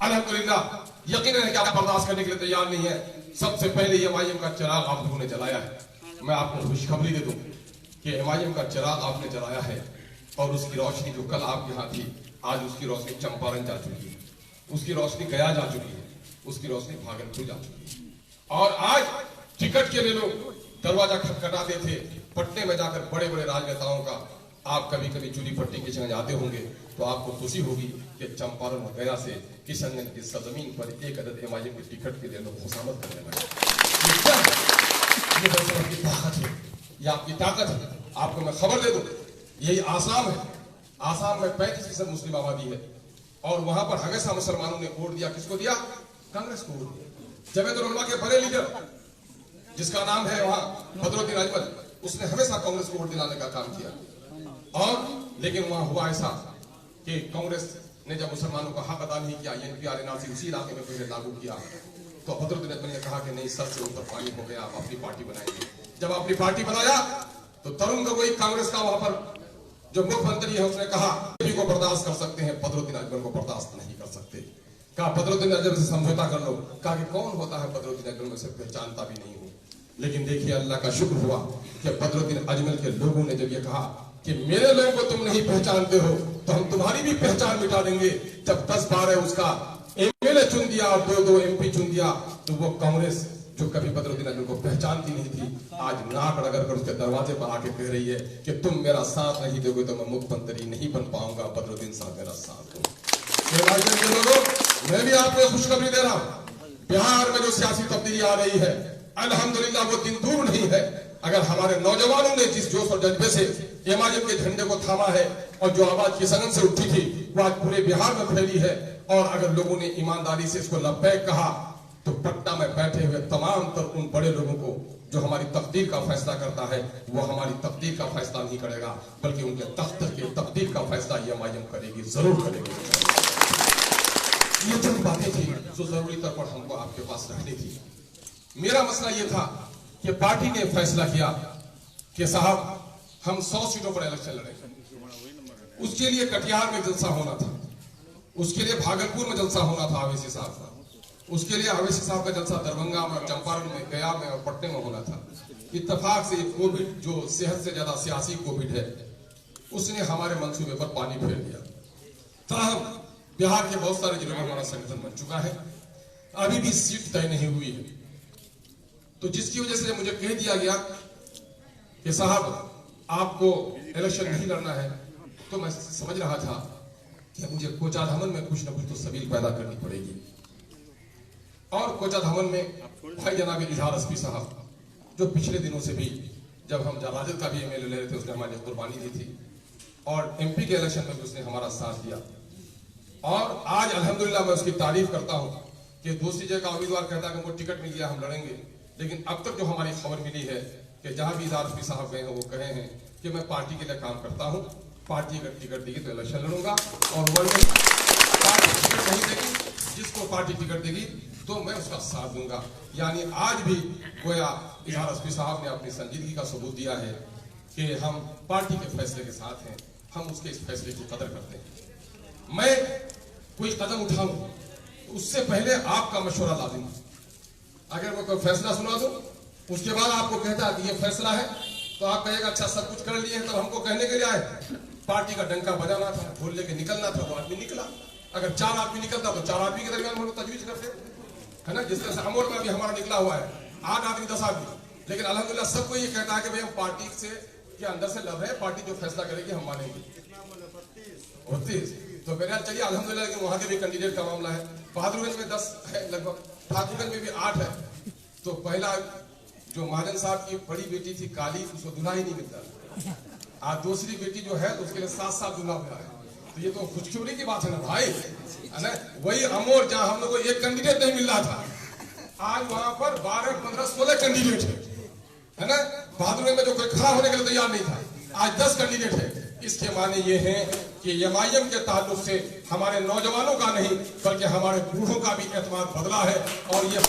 अल्हम्दुलिल्लाह यकीनन है कि आप बर्दाश्त करने के लिए तैयार नहीं है। सबसे पहले एमआईएम का चिराग आप लोगों ने जलाया है। मैं आपको खुशखबरी दे दूं कि एमआईएम का चिराग आपने जलाया है और उसकी रोशनी जो कल आपके यहाँ थी, आज उसकी रोशनी चंपारण जा चुकी है, उसकी रोशनी गया जा चुकी है, उसकी रोशनी भागलपुर जा चुकी है। और आज टिकट के लिए लोग दरवाजा खटखटाते थे। पटने में जाकर बड़े बड़े राजनेताओं का आप कभी कभी चूड़ी पट्टी के जगह जाते होंगे तो आपको खुशी होगी कि चंपारण और गया से किशनगंज की सरजमीन पर एक अदद एमआईएम के टिकट के लिए लोग खुशामद करने लगे। ये आपकी ताकत है, ये आपकी ताकत है। आपको मैं खबर दे दूं, यही आसाम है। आसाम में 35% मुस्लिम आबादी है और वहां पर हमेशा मुसलमानों ने वोट दिया। किसको दिया? कांग्रेस को वोट दिया। जमीयतुल उलमा के बड़े लीडर जिसका नाम है वहां बदरुद्दीन अजमल, उसने हमेशा कांग्रेस को वोट दिलाने का काम किया। और लेकिन वहां हुआ ऐसा कि कांग्रेस ने जब मुसलमानों का हक अदा नहीं किया, एनपीआर एनआरसी उसी इलाके में पहले लागू किया, तो बदरुद्दीन अजमल ने कहा कि नहीं, सर से ऊपर पानी हो गया, आप अपनी पार्टी बनाएंगे। जब अपनी पार्टी बनाया तो तरुण गोगोई कांग्रेस का वहां पर जो मुख्यमंत्री है उसने कहा को बर्दाश्त कर सकते हैं, बदरुद्दीन अजमल को बर्दाश्त नहीं कर सकते। कहा बदरुद्दीन अजमल से समझौता कर लो। कहा कि कौन होता है बदरुद्दीन अजमल में से पहचानता भी नहीं हूं। लेकिन देखिए अल्लाह का शुक्र हुआ कि बदरुद्दीन अजमल के लोगों ने जब ये कहा कि मेरे लोगों को तुम नहीं पहचानते हो तो हम तुम्हारी भी पहचान मिटा देंगे। जब 10-12 उसका एमएलए चुन दिया और 2-2 एमपी चुन दिया तो वो कांग्रेस जो कभी बदरुद्दीन अजमल को पहचानती नहीं थी, आज नाक रगड़ कर उसके दरवाजे पर आके कह रही है कि तुम मेरा साथ नहीं दोगे तो मैं मुख्यमंत्री नहीं बन पाऊंगा। बदरुद्दीन साहब मेरा साथ दो। लोगों, मैं भी आपको खुशखबरी दे रहा हूं, बिहार में जो सियासी तब्दीली आ रही है अल्हम्दुलिल्लाह वो दिन दूर नहीं है। अगर हमारे नौजवानों ने जिस जोश और जज्बे से एमआईएम के झंडे को थामा है और जो आवाज किशनगंज से उठी थी वो आज पूरे बिहार में फैली है, और अगर लोगों ने ईमानदारी से इसको लब्बैक कहा तो पटना में बैठे हुए तमाम तर उन बड़े लोगों को जो हमारी तकदीर का फैसला करता है, वो हमारी तकदीर का फैसला नहीं करेगा बल्कि उनके तख्त के तकदीर का फैसला एमआईएम करेगी, जरूर करेगी। ये चंद बातें थी जो जरूरी तौर पर हमको आपके पास रखनी थी। मेरा मसला ये था कि पार्टी ने फैसला किया कि साहब हम 100 सीटों पर इलेक्शन लड़ेंगे। उसके लिए कटिहार में जलसा होना था, उसके लिए भागलपुर में जलसा होना था अवैसी साहब का, उसके लिए अवैसी साहब का जलसा दरभंगा में, चंपारण में, गया में और पटने में होना था। इत्तेफाक से कोविड जो सेहत से ज्यादा सियासी कोविड है उसने हमारे मंसूबे पर पानी फेर दिया। ताहम बिहार के बहुत सारे जिलों में हमारा संगठन बन चुका है, अभी भी सीट तय नहीं हुई है। तो जिसकी वजह से मुझे कह दिया गया कि साहब आपको इलेक्शन नहीं लड़ना है, तो मैं समझ रहा था कि मुझे कोचाधामन में कुछ ना कुछ तो सबील पैदा करनी पड़ेगी। और कोचाधामन में भाई जनाब इजहार एसपी साहब जो पिछले दिनों से भी जब हम राजद का भी एमएलए ले रहे थे उसने हमारी कुर्बानी दी थी और एमपी के इलेक्शन में भी उसने हमारा साथ दिया। और आज अल्हम्दुलिल्लाह मैं उसकी तारीफ करता हूं कि दूसरी जगह का उम्मीदवार कहता है कि हमको टिकट मिल गया हम लड़ेंगे, लेकिन अब तक जो हमारी खबर मिली है कि जहां भी इजहार एसपी साहब गए हैं वो कहे हैं कि मैं पार्टी के लिए काम करता हूं, पार्टी अगर टिकट देगी तो इलेक्शन लड़ूंगा और पार्टी टिकट नहीं देगी, जिसको पार्टी टिकट देगी तो मैं उसका साथ दूंगा। यानी आज भी गोया इजहार एसपी साहब ने अपनी संजीदगी का सबूत दिया है कि हम पार्टी के फैसले के साथ हैं, हम उसके इस फैसले की कदर करते हैं। मैं कोई कदम उठाऊं उससे पहले आपका मशवरा लाजिम है। अगर मैं कोई फैसला सुना दूं उसके बाद आपको कहता है कि ये फैसला है तो आप कहेगा अच्छा सब कुछ कर लिए हैं, तब हमको कहने के लिए आए। पार्टी का डंका बजाना था, ढोल लेके निकलना था, वो आदमी निकला। अगर 4 आदमी निकलता तो 4 आदमी के दरमियान हम लोग तजवीज करते है ना, जिस तरह से अमोल में भी हमारा निकला हुआ है 8 आदमी 10 आदमी, लेकिन अल्हम्दुलिल्लाह सबको ये कहता है कि भाई हम पार्टी से के अंदर से लड़ रहे हैं, पार्टी जो फैसला करेगी हम मानेंगे। 32 तो मेरे यार चलिए अल्हम्दुलिल्लाह, लेकिन वहां के भी कैंडिडेट का मामला है। बहादुरगंज में 10 है लगभग, ठाकुरगंज में भी 8 है। तो पहला जो महाजन साहब की बड़ी बेटी थी काली, उसको दूल्हा ही नहीं मिलता। आज दूसरी बेटी जो है तो उसके लिए 7 दूल्हा मिला है। तो ये तो खुशखबरी की बात है ना भाई, है ना। वही अमोर जहां हम लोग को एक कैंडिडेट नहीं मिल रहा था, आज वहां पर 12, 15, 16 कैंडिडेट है ना। बहादुरगंज में जो कोई खड़ा होने के लिए तैयार नहीं था, आज 10 कैंडिडेट है। इसके माने ये हैं कि एमआईएम के ताल्लुक से हमारे नौजवानों का नहीं बल्कि हमारे बूढ़ों का भी एतमाद बदला है। और ये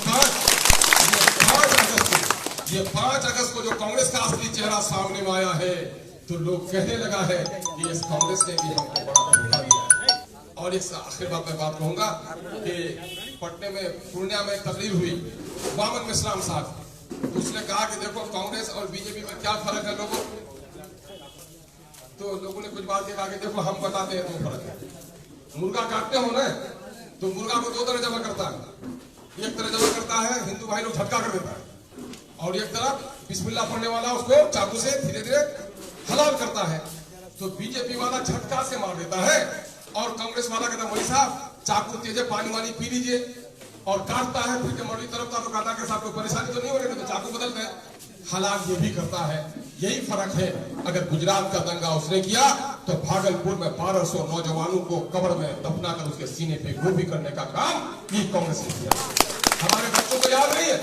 5 अगस्त को जो कांग्रेस का असली चेहरा सामने में आया है तो लोग कहने लगा है कि इस कांग्रेस ने भी हमको बड़ा धोखा दिया है। और एक आखिर बात मैं बात कहूंगा कि पटने में पूर्णिया में तकरीर हुई वामन मिश्राम साहब, उसने कहा कि देखो कांग्रेस और बीजेपी में क्या फर्क है लोगों, तो लोगों ने कुछ बात कहा कि देखो हम बताते हैं दो फर्क है। मुर्गा काटते हो ना तो मुर्गा को दो तरह जमा करता है, एक तरह जमा करता है हिंदू भाई लोग झटका कर देता है, और एक तरफ बिस्मिल्लाह पढ़ने वाला उसको चाकू से धीरे धीरे हलाल करता है। तो बीजेपी वाला झटका से मार देता है और कांग्रेस वाला कहता है मौलवी साहब चाकू तेजे पानी वानी पी लीजिए, और काटता है फिर के मौलवी तरफ का तो कहता है साहब कोई परेशानी तो नहीं हो रही, तो चाकू बदलते हैं। हलाल ये भी करता है, यही फर्क है। अगर गुजरात का दंगा उसने किया तो भागलपुर में 1200 नौजवानों को कब्र में दफना कर उसके सीने पे गोभी करने का काम ये कांग्रेस ने किया। हमारे बच्चों को याद नहीं है,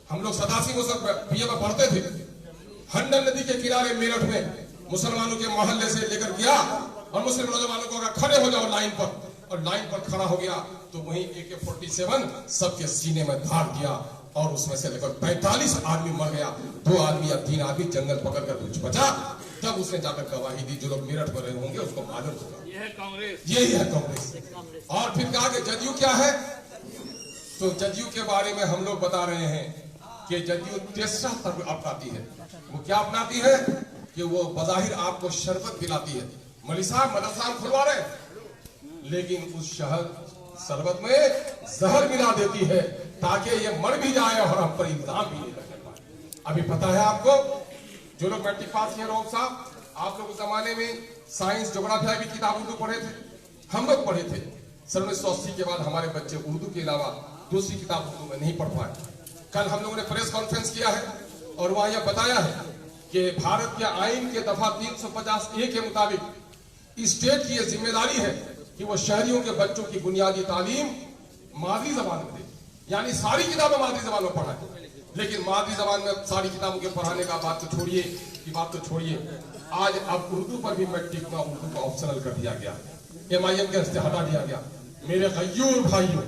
हम लोग 87 बीए में पढ़ते थे, हंडन नदी के किनारे मेरठ में मुसलमानों के मोहल्ले से लेकर गया और मुस्लिम नौजवानों को अगर खड़े हो जाओ लाइन पर, और लाइन पर खड़ा हो गया तो वहीं AK-47 सबके सीने में धार दिया और उसमें से लगभग 45 आदमी मर गया, 2 आदमी या 3 आदमी जंगल पकड़कर कुछ बचा। तब उसने जाकर गवाही दी, जो लोग मेरठ में रहे होंगे उसको मालूम होगा यही है कांग्रेस। और फिर कहा कि जदयू क्या है, तो जदयू के बारे में हम लोग बता रहे हैं कि जदयू तीसरा तर्क अपनाती है। वो क्या अपनाती है कि वो बज़ाहिर आपको शरबत पिलाती है, मौलवी साहब मदरसा खुलवा रहे हैं, लेकिन उस शरबत में जहर मिला देती है ताकि ये मर भी जाए और हम पर इल्जाम भी नहीं लगने पाए। अभी पता है आपको, जो लोग मैट्रिक पास किए लोग साहब, आप लोग उस जमाने में साइंस ज्योग्राफी की किताब उर्दू पढ़े थे, हम लोग पढ़े थे। 1980 के बाद हमारे बच्चे उर्दू के अलावा दूसरी किताब उर्दू में नहीं पढ़ पाए। कल हम लोगों ने प्रेस कॉन्फ्रेंस किया है और वहां यह बताया है कि भारत के आईन के दफा 350A के मुताबिक स्टेट की यह जिम्मेदारी है कि वो शहरियों के बच्चों की बुनियादी तालीम मादरी जबान में दे, यानी सारी किताबें मादरी जबान में पढ़ाए। लेकिन मादरी जबान में सारी किताबों के पढ़ाने का बात तो छोड़िए, आज अब उर्दू पर भी मैट्रिक में उर्दू को ऑप्शनल कर दिया गया, MIM के हस्ते हटा दिया गया। मेरे गयूर भाइयों,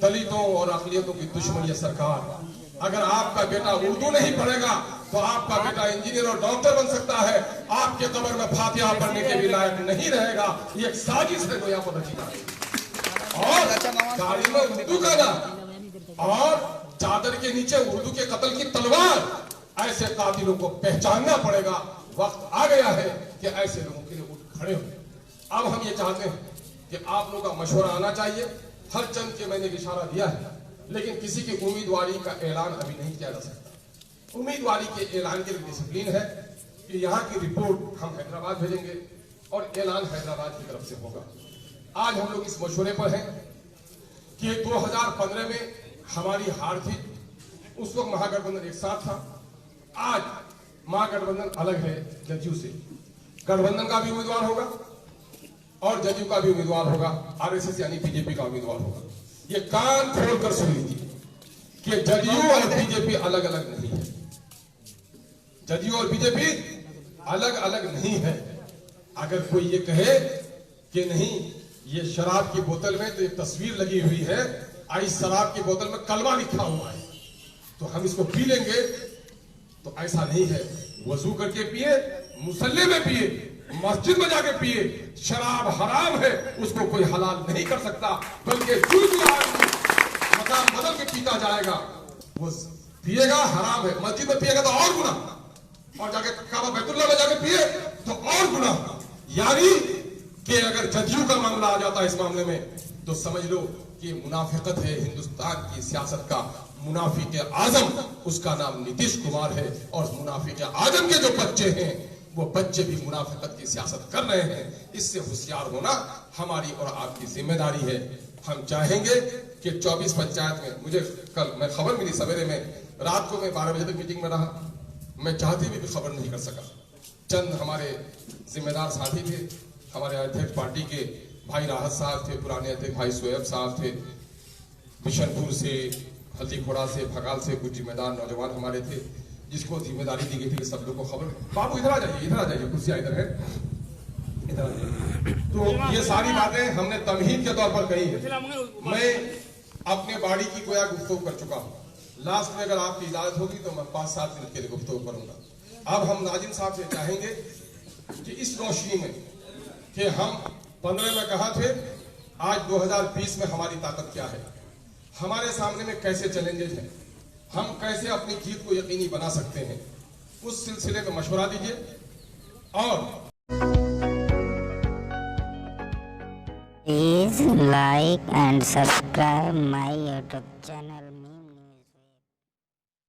दलितों और अक़लियतों की दुश्मन ये सरकार, अगर आपका बेटा उर्दू नहीं पढ़ेगा तो आपका बेटा इंजीनियर और डॉक्टर बन सकता है, आपके कब्र में फातिहा पढ़ने के भी लायक नहीं रहेगा। ये एक साजिश है जो यहाँ पर रची जा रही है। और गाड़ी में उर्दू का नाम और चादर के नीचे उर्दू के कत्ल की तलवार, ऐसे कातिलों को पहचानना पड़ेगा। वक्त आ गया है कि ऐसे लोगों के लिए उठ खड़े हो। अब हम ये चाहते हैं कि आप लोगों का मशवरा आना चाहिए। हर चंद के मैंने इशारा दिया है, लेकिन किसी की उम्मीदवारी का ऐलान अभी नहीं किया जा सकता। उम्मीदवारी के ऐलान के लिए डिसिप्लिन है कि यहाँ की रिपोर्ट हम हैदराबाद भेजेंगे और ऐलान हैदराबाद की तरफ से होगा। आज हम लोग इस मशवरे पर हैं कि 2015 में हमारी हार थी, उस वक्त महागठबंधन एक साथ था। आज महागठबंधन अलग है जदयू से, गठबंधन का भी उम्मीदवार होगा और जदयू का भी उम्मीदवार होगा, RSS यानी बीजेपी का उम्मीदवार होगा। ये कान खोलकर सुन लीजिए कि जदयू और बीजेपी अलग अलग नहीं है, जदयू और बीजेपी अलग अलग नहीं है। अगर कोई ये कहे कि नहीं ये शराब की बोतल में तो एक तस्वीर लगी हुई है, इस शराब की बोतल में कलमा लिखा हुआ है तो हम इसको पी लेंगे, तो ऐसा नहीं है। वजू करके पिए, मुसल्ले में पिए, मस्जिद में जाके पिए, शराब हराम है, उसको कोई हलाल नहीं कर सकता। बल्कि जो आदमी मकान बदल के पीता जाएगा वो पिएगा, हराम है। मस्जिद में पिएगा तो और गुनाह, और जाके काबा बैतुल्लाह में जाके पिए तो और गुनाह। यानी कि अगर जदयू का मामला आ जाता है इस मामले में तो समझ लो कि मुनाफिकत है। हिंदुस्तान की सियासत का मुनाफिक आजम, उसका नाम नीतीश कुमार है, और मुनाफिक आजम के जो बच्चे हैं वो बच्चे भी मुनाफिकत की सियासत कर रहे हैं। इससे होशियार होना हमारी और आपकी जिम्मेदारी है। हम चाहेंगे कि 24 पंचायत में, मुझे कल मैं खबर मिली सवेरे में, रात को मैं 12 बजे तक मीटिंग में रहा, मैं चाहते भी खबर नहीं कर सका। चंद हमारे जिम्मेदार साथी थे, हमारे अध्यक्ष पार्टी के भाई राहत साहब थे, पुराने अध्यक्ष भाई सोएब साहब थे, बिशनपुर से, हल्दी घोड़ा से, भगाल से कुछ जिम्मेदार नौजवान हमारे थे, जिसको जिम्मेदारी दी गई थी कि सब लोग को खबर। बाबू इधर आ जाइए, कुर्सियां इधर है, इधर आ जाइए। तो ये सारी बातें हमने तमहीद के तौर पर कही है। मैं अपने बाड़ी की गोया गुफ्तगू कर चुका हूँ। लास्ट में अगर आपकी इजाजत होगी तो मैं 5-7 मिनट के लिए गुफ्तगू करूंगा। अब हम नाजिम साहब से चाहेंगे कि इस रोशनी में कि हम 15 में कहा थे, आज 2020 में हमारी ताकत क्या है, हमारे सामने में कैसे चैलेंजेस हैं, हम कैसे अपनी जीत को यकीनी बना सकते हैं, उस सिलसिले में मशवरा दीजिए। और Please like and subscribe my YouTube channel.